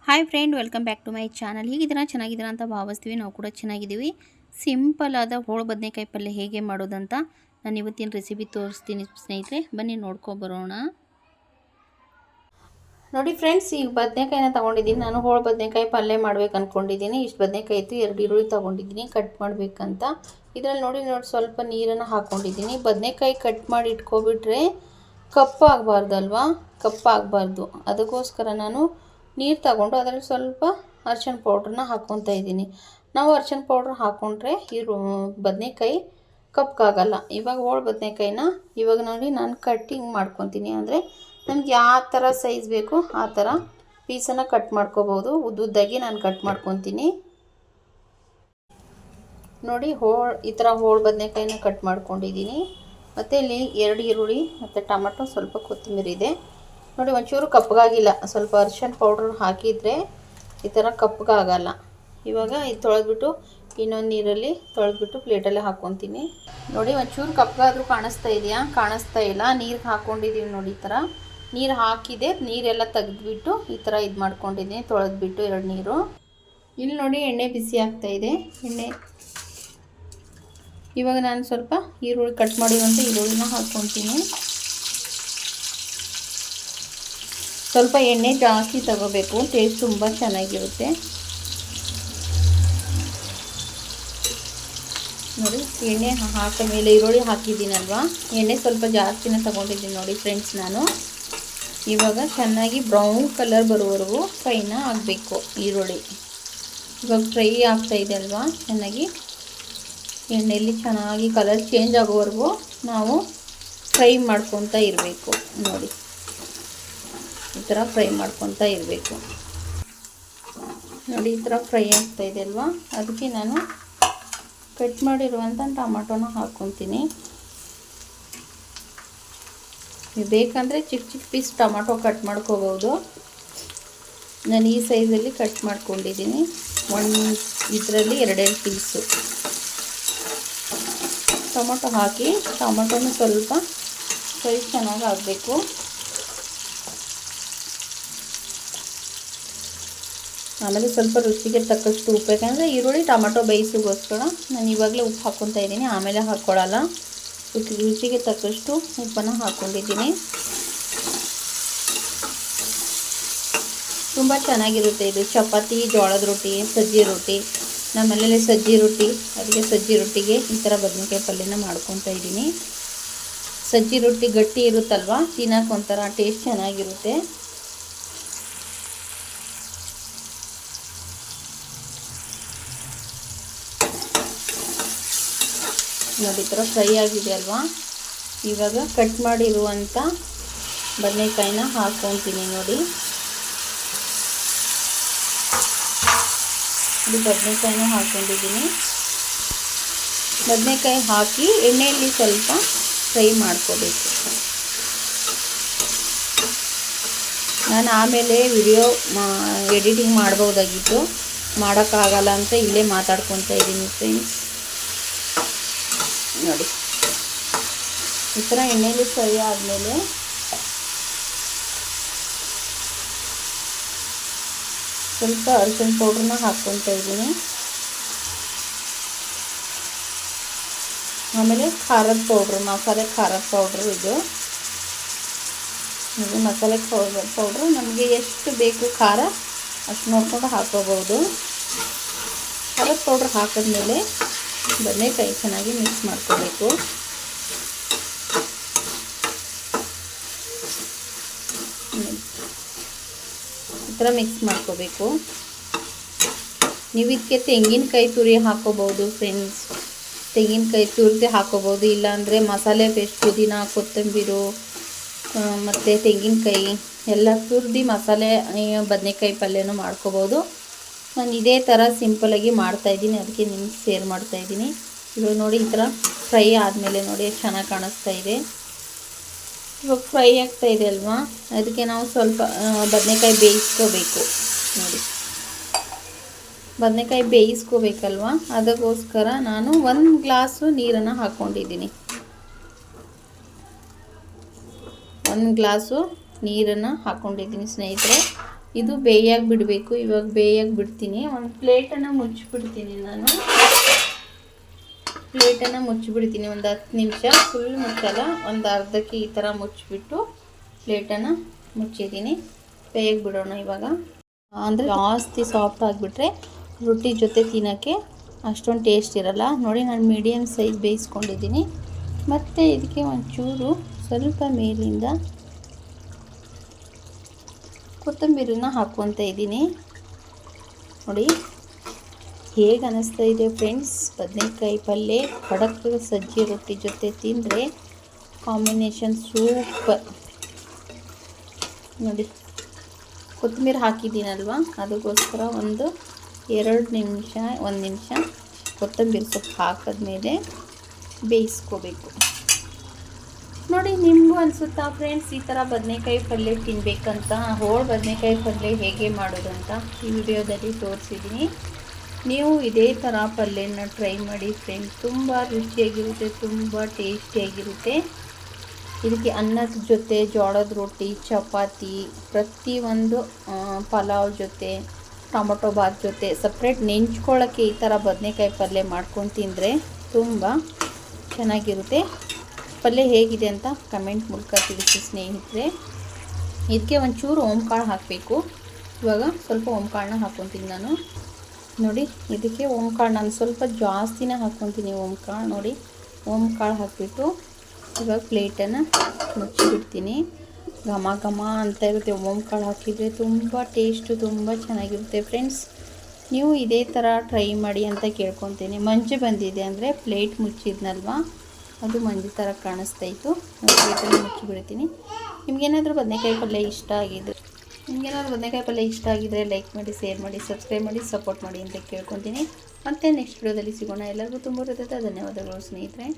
Hi friend, welcome back to my channel. ಹೀಗಿದ್ದೀರಾ? ಚೆನ್ನಾಗಿದ್ದೀರಾ ಅಂತ ಭಾವಿಸ್ತೀವಿ. ನಾವು ಕೂಡ ಚೆನ್ನಾಗಿದ್ದೀವಿ. ಸಿಂಪಲ್ ಆದ ಹೋಳು ಬದನೆಕಾಯಿ ಪಲ್ಯ ಹೇಗೆ ಮಾಡೋದಂತ ನಾನು ಇವತ್ತಿನ ರೆಸಿಪಿ ತೋರಿಸ್ತೀನಿ ಸ್ನೇಹಿತರೆ. ಬನ್ನಿ ನೋಡ್ಕೊಬರೋಣ. ನೋಡಿ ಫ್ರೆಂಡ್ಸ್, ಈ ಬದನೆಕಾಯಿನ ತೊಗೊಂಡಿದ್ದೀನಿ. ನಾನು ಹೋಳು ಬದನೆಕಾಯಿ ಪಲ್ಯ ಮಾಡ್ಬೇಕು ಅಂದ್ಕೊಂಡಿದ್ದೀನಿ. ಇಷ್ಟು ಬದನೆಕಾಯಿ ಇತ್ತು, 2 ಈರುಳ್ಳಿ ತೊಗೊಂಡಿದ್ದೀನಿ ಕಟ್ ಮಾಡಬೇಕಂತ. ಇದರಲ್ಲಿ ನೋಡಿ ಸ್ವಲ್ಪ ನೀರನ್ನು ಹಾಕ್ಕೊಂಡಿದ್ದೀನಿ. ಬದನೆಕಾಯಿ ಕಟ್ ಮಾಡಿ ಇಟ್ಕೊಬಿಟ್ರೆ ಕಪ್ಪಾಗಬಾರ್ದಲ್ವಾ, ಕಪ್ಪಾಗಬಾರ್ದು. ಅದಕ್ಕೋಸ್ಕರ ನಾನು ನೀರು ತಗೊಂಡು ಅದರಲ್ಲಿ ಸ್ವಲ್ಪ ಅರಿಶಿನ ಪೌಡ್ರನ್ನ ಹಾಕ್ಕೊತಾ ಇದ್ದೀನಿ. ನಾವು ಅರಿಶಿನ ಪೌಡ್ರ್ ಹಾಕ್ಕೊಂಡ್ರೆ ಬದನೆಕಾಯಿ ಕಪ್ಪಾಗಲ್ಲ. ಇವಾಗ ಹೋಳು ಬದನೆಕಾಯಿನ ಇವಾಗ ನೋಡಿ ನಾನು ಕಟ್ಟಿಂಗ್ ಮಾಡ್ಕೊತೀನಿ. ಅಂದರೆ ನಮ್ಗೆ ಯಾವ ಥರ ಸೈಜ್ ಬೇಕು ಆ ಥರ ಪೀಸನ್ನು ಕಟ್ ಮಾಡ್ಕೋಬೋದು. ಉದ್ದುದ್ದಾಗಿ ನಾನು ಕಟ್ ಮಾಡ್ಕೊತೀನಿ. ನೋಡಿ ಈ ಥರ ಹೋಳು ಬದನೆಕಾಯಿನ ಕಟ್ ಮಾಡ್ಕೊಂಡಿದ್ದೀನಿ. ಮತ್ತು ಇಲ್ಲಿ 2 ಈರುಳ್ಳಿ ಮತ್ತು ಟೊಮೆಟೊ, ಸ್ವಲ್ಪ ಕೊತ್ತಂಬರಿ ಇದೆ. ನೋಡಿ ಒಂಚೂರು ಕಪ್ಪಗಾಗಿಲ್ಲ. ಸ್ವಲ್ಪ ಅರಿಶಿನ ಪೌಡ್ರ್ ಹಾಕಿದರೆ ಈ ಥರ ಕಪ್ಪಗಾಗಲ್ಲ. ಇವಾಗ ಇದು ತೊಳೆದ್ಬಿಟ್ಟು ಇನ್ನೊಂದು ನೀರಲ್ಲಿ ತೊಳೆದ್ಬಿಟ್ಟು ಪ್ಲೇಟಲ್ಲಿ ಹಾಕ್ಕೊತೀನಿ. ನೋಡಿ ಒಂಚೂರು ಕಪ್ಪಗಾದರೂ ಕಾಣಿಸ್ತಾ ಇದೆಯಾ? ಕಾಣಿಸ್ತಾ ಇಲ್ಲ. ನೀರಿಗೆ ಹಾಕ್ಕೊಂಡಿದ್ದೀವಿ ನೋಡಿ. ಈ ಥರ ನೀರು ಹಾಕಿದೆ, ನೀರೆಲ್ಲ ತೆಗೆದ್ಬಿಟ್ಟು ಈ ಥರ ಇದು ಮಾಡ್ಕೊಂಡಿದ್ದೀನಿ, ತೊಳೆದ್ಬಿಟ್ಟು 2 ನೀರು. ಇಲ್ಲಿ ನೋಡಿ ಎಣ್ಣೆ ಬಿಸಿ ಆಗ್ತಾಯಿದೆ. ಎಣ್ಣೆ ಇವಾಗ ನಾನು ಸ್ವಲ್ಪ ಈರುಳ್ಳಿ ಕಟ್ ಮಾಡಿರುವಂಥ ಈರುಳ್ಳಿನ ಹಾಕ್ಕೊತೀನಿ. ಸ್ವಲ್ಪ ಎಣ್ಣೆ ಜಾಸ್ತಿ ತಗೋಬೇಕು, ಟೇಸ್ಟ್ ತುಂಬ ಚೆನ್ನಾಗಿರುತ್ತೆ. ನೋಡಿ ಎಣ್ಣೆ ಹಾಕಿದ ಮೇಲೆ ಈರುಳ್ಳಿ ಹಾಕಿದ್ದೀನಲ್ವಾ, ಎಣ್ಣೆ ಸ್ವಲ್ಪ ಜಾಸ್ತಿನೇ ತೊಗೊಂಡಿದ್ದೀನಿ ನೋಡಿ ಫ್ರೆಂಡ್ಸ್ ನಾನು. ಇವಾಗ ಚೆನ್ನಾಗಿ ಬ್ರೌನ್ ಕಲರ್ ಬರೋವರೆಗೂ ಫ್ರೈನ ಆಗಬೇಕು ಈರುಳ್ಳಿ. ಇವಾಗ ಫ್ರೈ ಆಗ್ತಾಯಿದೆ ಅಲ್ವಾ, ಚೆನ್ನಾಗಿ ಎಣ್ಣೆಯಲ್ಲಿ ಚೆನ್ನಾಗಿ ಕಲರ್ ಚೇಂಜ್ ಆಗೋವರೆಗೂ ನಾವು ಫ್ರೈ ಮಾಡ್ಕೊತಾ ಇರಬೇಕು. ನೋಡಿ ಈ ಥರ ಫ್ರೈ ಮಾಡ್ಕೊತಾ ಇರಬೇಕು. ನೋಡಿ ಈ ಥರ ಫ್ರೈ ಆಗ್ತಾಯಿದೆ ಅಲ್ವಾ, ಅದಕ್ಕೆ ನಾನು ಕಟ್ ಮಾಡಿರುವಂಥ ಟೊಮೆಟೊನ ಹಾಕ್ಕೊತೀನಿ. ಬೇಕಂದರೆ ಚಿಕ್ಕ ಚಿಕ್ಕ ಪೀಸ್ ಟೊಮೆಟೊ ಕಟ್ ಮಾಡ್ಕೋಬೋದು. ನಾನು ಈ ಸೈಜಲ್ಲಿ ಕಟ್ ಮಾಡ್ಕೊಂಡಿದ್ದೀನಿ. ಇದರಲ್ಲಿ 2 ಪೀಸು ಟೊಮೆಟೊ ಹಾಕಿ ಟೊಮೆಟೊನ ಸ್ವಲ್ಪ ಫ್ರೈ ಚೆನ್ನಾಗಿ ಆಗಬೇಕು. ಆಮೇಲೆ ಸ್ವಲ್ಪ ರುಚಿಗೆ ತಕ್ಕಷ್ಟು ಉಪ್ಪು, ಯಾಕಂದರೆ ಈರುಳ್ಳಿ ಟೊಮೆಟೊ ಬೇಯಿಸೋಗೋಸ್ಕರ ನಾನು ಇವಾಗಲೇ ಉಪ್ಪು ಹಾಕ್ಕೊತಾ ಇದ್ದೀನಿ, ಆಮೇಲೆ ಹಾಕ್ಕೊಳ್ಳಲ್ಲ. ರುಚಿಗೆ ತಕ್ಕಷ್ಟು ಉಪ್ಪನ್ನು ಹಾಕ್ಕೊಂಡಿದ್ದೀನಿ. ತುಂಬ ಚೆನ್ನಾಗಿರುತ್ತೆ ಇದು. ಚಪಾತಿ, ಜೋಳದ ರೊಟ್ಟಿ, ಸಜ್ಜಿ ರೊಟ್ಟಿ, ನಮ್ಮನೇಲಿ ಸಜ್ಜಿ ರೊಟ್ಟಿ, ಅದಕ್ಕೆ ಸಜ್ಜಿ ರೊಟ್ಟಿಗೆ ಈ ಥರ ಬದನೆಕಾಯಿ ಪಲ್ಯನ ಮಾಡ್ಕೊತಾ ಇದ್ದೀನಿ. ಸಜ್ಜಿ ರೊಟ್ಟಿ ಗಟ್ಟಿ ಇರುತ್ತಲ್ವ, ತಿನ್ನೋಕೆ ಒಂಥರ ಟೇಸ್ಟ್ ಚೆನ್ನಾಗಿರುತ್ತೆ. ನೋಡಿ ಈ ಥರ ಫ್ರೈ ಆಗಿದೆ ಅಲ್ವಾ. ಇವಾಗ ಕಟ್ ಮಾಡಿರುವಂಥ ಬದನೆಕಾಯಿನ ಹಾಕ್ಕೊತೀನಿ. ನೋಡಿ ಇದು ಬದನೆಕಾಯಿನ ಹಾಕ್ಕೊಂಡಿದ್ದೀನಿ. ಬದನೆಕಾಯಿ ಹಾಕಿ ಎಣ್ಣೆಯಲ್ಲಿ ಸ್ವಲ್ಪ ಫ್ರೈ ಮಾಡ್ಕೋಬೇಕು. ನಾನು ಆಮೇಲೆ ವಿಡಿಯೋ ಎಡಿಟಿಂಗ್ ಮಾಡ್ಬೋದಾಗಿತ್ತು, ಮಾಡೋಕ್ಕಾಗಲ್ಲ ಅಂತ ಇಲ್ಲೇ ಮಾತಾಡ್ಕೊತಾ ಇದ್ದೀನಿ ಫ್ರೆಂಡ್ಸ್. ನೋಡಿ ಈ ಥರ ಎಣ್ಣೆಯಲ್ಲಿ ಫ್ರೈ ಆದಮೇಲೆ ಸ್ವಲ್ಪ ಅರಿಶಿನ ಪೌಡ್ರನ್ನ ಹಾಕ್ಕೊತಾ ಇದ್ದೀನಿ. ಆಮೇಲೆ ಖಾರದ ಪೌಡ್ರು, ಮಸಾಲೆ ಖಾರದ ಪೌಡ್ರು ಇದು ಮಸಾಲೆ ಪೌಡ್ರು ನಮಗೆ ಎಷ್ಟು ಬೇಕು ಖಾರ ಅಷ್ಟು ನೋಡ್ಕೊಂಡು ಹಾಕೋಬೋದು. ಖಾರದ ಪೌಡ್ರ್ ಹಾಕಿದ್ಮೇಲೆ ಬದನೆಕಾಯಿ ಚೆನ್ನಾಗಿ ಮಿಕ್ಸ್ ಮಾಡ್ಕೋಬೇಕು. ಈ ಥರ ಮಿಕ್ಸ್ ಮಾಡ್ಕೋಬೇಕು. ನೀವು ಇದಕ್ಕೆ ತೆಂಗಿನಕಾಯಿ ತುರಿ ಹಾಕೋಬೋದು ಫ್ರೆಂಡ್ಸ್. ತೆಂಗಿನಕಾಯಿ ತುರಿದು ಹಾಕೋಬೋದು, ಇಲ್ಲಾಂದರೆ ಮಸಾಲೆ ಪೇಸ್ಟ್, ಪುದೀನ, ಕೊತ್ತಂಬರಿ ಮತ್ತು ತೆಂಗಿನಕಾಯಿ ಎಲ್ಲ ತುರಿದು ಮಸಾಲೆ ಬದನೆಕಾಯಿ ಪಲ್ಯನೂ ಮಾಡ್ಕೋಬೋದು. ನಾನು ಇದೇ ಥರ ಸಿಂಪಲಾಗಿ ಮಾಡ್ತಾಯಿದ್ದೀನಿ, ಅದಕ್ಕೆ ನಿಮ್ಗೆ ಶೇರ್ ಮಾಡ್ತಾಯಿದ್ದೀನಿ. ಇವಾಗ ನೋಡಿ ಈ ಥರ ಫ್ರೈ ಆದಮೇಲೆ ನೋಡಿ ಎಷ್ಟು ಚೆನ್ನಾಗಿ ಕಾಣಿಸ್ತಾ ಇದೆ. ಇವಾಗ ಫ್ರೈ ಆಗ್ತಾಯಿದೆ ಅಲ್ವಾ, ಅದಕ್ಕೆ ನಾವು ಸ್ವಲ್ಪ ಬದನೆಕಾಯಿ ಬೇಯಿಸ್ಕೋಬೇಕು. ನೋಡಿ ಬದನೆಕಾಯಿ ಬೇಯಿಸ್ಕೋಬೇಕಲ್ವ, ಅದಕ್ಕೋಸ್ಕರ ನಾನು 1 ಗ್ಲಾಸು ನೀರನ್ನು ಹಾಕ್ಕೊಂಡಿದ್ದೀನಿ. 1 ಗ್ಲಾಸು ನೀರನ್ನು ಹಾಕ್ಕೊಂಡಿದ್ದೀನಿ ಸ್ನೇಹಿತರೆ. ಇದು ಬೇಯಾಗಿ ಬಿಡಬೇಕು. ಇವಾಗ ಬೇಯಾಗಿ ಬಿಡ್ತೀನಿ. ಒಂದು ಪ್ಲೇಟನ್ನು ಮುಚ್ಚಿಬಿಡ್ತೀನಿ ನಾನು. ಪ್ಲೇಟನ್ನು ಮುಚ್ಚಿಬಿಡ್ತೀನಿ ಒಂದು 10 ನಿಮಿಷ. ಫುಲ್ ಮುಚ್ಚಲ್ಲ, ಒಂದು ಅರ್ಧಕ್ಕೆ ಈ ಥರ ಮುಚ್ಚಿಬಿಟ್ಟು ಪ್ಲೇಟನ್ನು ಮುಚ್ಚಿದ್ದೀನಿ. ಬೇಯಾಗಿ ಬಿಡೋಣ ಇವಾಗ. ಅಂದರೆ ಜಾಸ್ತಿ ಸಾಫ್ಟ್ ಆಗಿಬಿಟ್ರೆ ರೊಟ್ಟಿ ಜೊತೆ ತಿನ್ನೋಕ್ಕೆ ಅಷ್ಟೊಂದು ಟೇಸ್ಟ್ ಇರಲ್ಲ. ನೋಡಿ ನಾನು ಮೀಡಿಯಮ್ ಸೈಜ್ ಬೇಯಿಸ್ಕೊಂಡಿದ್ದೀನಿ. ಮತ್ತು ಇದಕ್ಕೆ ಒಂಚೂರು ಸ್ವಲ್ಪ ಮೇಲಿಂದ ಕೊತ್ತಂಬರಿನ ಹಾಕ್ಕೊತ ಇದ್ದೀನಿ. ನೋಡಿ ಹೇಗೆ ಅನ್ನಿಸ್ತಾ ಇದೆ ಫ್ರೆಂಡ್ಸ್. ಬದನೆಕಾಯಿ ಪಲ್ಯ ಖಡಕ್ ಸಜ್ಜಿ ರೊಟ್ಟಿ ಜೊತೆ ತಿಂದರೆ ಕಾಂಬಿನೇಷನ್ ಸೂಪರ್. ನೋಡಿ ಕೊತ್ತಂಬರಿ ಹಾಕಿದ್ದೀನಲ್ವ, ಅದಕ್ಕೋಸ್ಕರ ಒಂದು 1 ನಿಮಿಷ ಕೊತ್ತಂಬರಿ ಸೊಪ್ಪು ಹಾಕಿದ್ಮೇಲೆ ಬೇಯಿಸ್ಕೋಬೇಕು. ನೋಡಿ ನಿಮಗೂ ಅನಿಸುತ್ತಾ ಫ್ರೆಂಡ್ಸ್ ಈ ಥರ ಬದನೆಕಾಯಿ ಪಲ್ಯ ತಿನ್ನಬೇಕಂತ? ಹೋಳು ಬದನೆಕಾಯಿ ಪಲ್ಯ ಹೇಗೆ ಮಾಡೋದಂತ ಈ ವಿಡಿಯೋದಲ್ಲಿ ತೋರಿಸಿದ್ದೀನಿ. ನೀವು ಇದೇ ಥರ ಪಲ್ಯನ ಟ್ರೈ ಮಾಡಿ ಫ್ರೆಂಡ್ಸ್. ತುಂಬ ರುಚಿಯಾಗಿರುತ್ತೆ, ತುಂಬ ಟೇಸ್ಟಿಯಾಗಿರುತ್ತೆ. ಇದಕ್ಕೆ ಅನ್ನದ ಜೊತೆ, ಜೋಳದ ರೊಟ್ಟಿ, ಚಪಾತಿ, ಪ್ರತಿಯೊಂದು ಪಲಾವ್ ಜೊತೆ, ಟೊಮೊಟೊ ಬಾತ್ ಜೊತೆ ಸಪ್ರೇಟ್ ನೆಂಚ್ಕೊಳ್ಳೋಕ್ಕೆ ಈ ಥರ ಬದನೆಕಾಯಿ ಪಲ್ಯ ಮಾಡ್ಕೊಂಡು ತಿಂದರೆ ತುಂಬ ಚೆನ್ನಾಗಿರುತ್ತೆ. ಪಲ್ಯ ಹೇಗಿದೆ ಅಂತ ಕಮೆಂಟ್ ಮೂಲಕ ತಿಳಿಸಿ ಸ್ನೇಹಿತರೆ. ಇದಕ್ಕೆ ಒಂಚೂರು ಓಂಕಾಳು ಹಾಕಬೇಕು. ಇವಾಗ ಸ್ವಲ್ಪ ಓಂಕಾಳನ್ನ ಹಾಕ್ಕೊತೀನಿ ನಾನು. ನೋಡಿ ಇದಕ್ಕೆ ಓಂಕಾಳು ನಾನು ಸ್ವಲ್ಪ ಜಾಸ್ತಿನೇ ಹಾಕ್ಕೊತೀನಿ. ಓಂಕಾಳು ನೋಡಿ, ಓಂಕಾಳು ಹಾಕಿಬಿಟ್ಟು ಇವಾಗ ಪ್ಲೇಟನ್ನು ಮುಚ್ಚಿಬಿಡ್ತೀನಿ. ಘಮ ಘಮ ಅಂತ ಇರುತ್ತೆ. ಓಂಕಾಳು ಹಾಕಿದರೆ ತುಂಬ ಟೇಸ್ಟು, ತುಂಬ ಚೆನ್ನಾಗಿರುತ್ತೆ ಫ್ರೆಂಡ್ಸ್. ನೀವು ಇದೇ ಥರ ಟ್ರೈ ಮಾಡಿ ಅಂತ ಕೇಳ್ಕೊತೀನಿ. ಮಂಜು ಬಂದಿದೆ ಅಂದರೆ ಪ್ಲೇಟ್ ಮುಚ್ಚಿದ್ನಲ್ವ, ಅದು ಮಂಜು ಥರ ಕಾಣಿಸ್ತಾ ಇತ್ತು. ಪ್ಲೇಟನ್ನು ಮುಚ್ಚಿಬಿಡ್ತೀನಿ. ನಿಮಗೇನಾದರೂ ಬದನೆಕಾಯಿ ಪಲ್ಯ ಇಷ್ಟ ಆಗಿದ್ರೆ ಲೈಕ್ ಮಾಡಿ, ಶೇರ್ ಮಾಡಿ, ಸಬ್ಸ್ಕ್ರೈಬ್ ಮಾಡಿ, ಸಪೋರ್ಟ್ ಮಾಡಿ ಅಂತ ಕೇಳ್ಕೊತೀನಿ. ಮತ್ತು ನೆಕ್ಸ್ಟ್ ವಿಡಿಯೋದಲ್ಲಿ ಸಿಗೋಣ. ಎಲ್ಲರಿಗೂ ತುಂಬ ಹೃದಯದ ಧನ್ಯವಾದಗಳು ಸ್ನೇಹಿತರೆ.